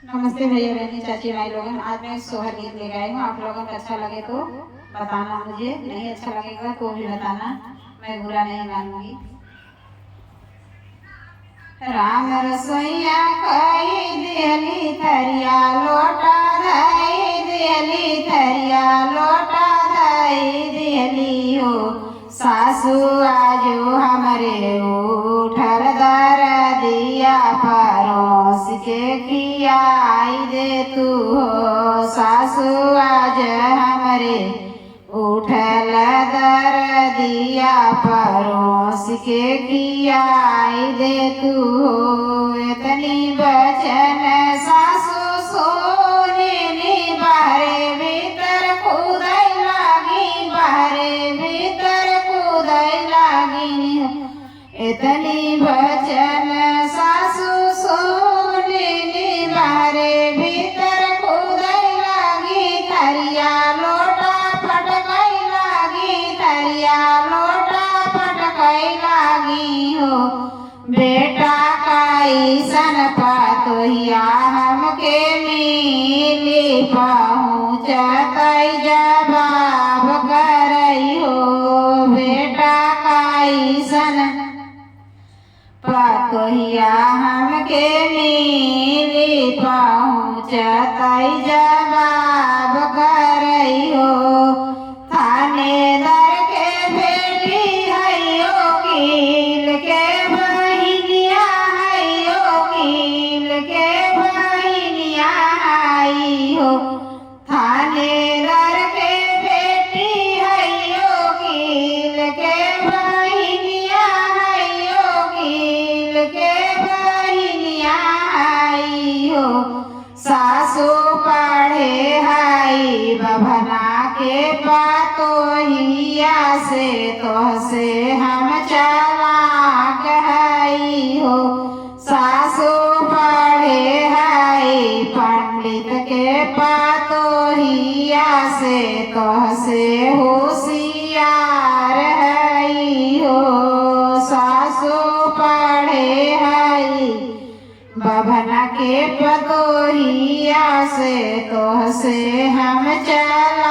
नमस्ते भैया बहनी चाची भाई लोगन। आज मैं सोहर गीत लेकर आई हूँ। आप लोगों को अच्छा लगे तो बताना, मुझे नहीं अच्छा लगेगा तो भी बताना, मैं बुरा नहीं मानूंगी। राम रसोईया कई दियली थरिया लोटा धई दियली थरिया लोटा धई दियली हो। सासू आजो हमरे उठल दर दिया परोस के खियाई दे तू हो। सासू आज हमरे उठल दर दिया परोस के खियाई दे तू हो। इतनी बचन सासू सोने बाहरे भीतर कूदई लागी, बाहरे भीतर कूदई लागी। इतनी बचन सासू सोने बाहरे भीतर कूदई लागी। थरिया लोटा पटकई लागी, थरिया लोटा पटकई लागी हो। बेटा कैसन पातोहिया हमके मिली पहुँचतई जवाब करई हो। बेटा कैसन पातोहिया हमके मिली पहुँचतई जवाब करई हो। थानेदार के बेटी हइयो कील के बहिनिया, हइयो कील के बहिनिया आई हो। थानेदार के बेटी हइयो कील के बहिनिया, हइयो कील के बहिनिया आई हो। सासू पढ़े हई बभना के पातोहिया से, तोहसे हम चालाक हई हो। सासू पढ़े हई पंडित के पातोहिया से, तोहसे होशियार हई हो। सासू पढ़े हई बभना के पतोहिया से, तोहसे हम चालाक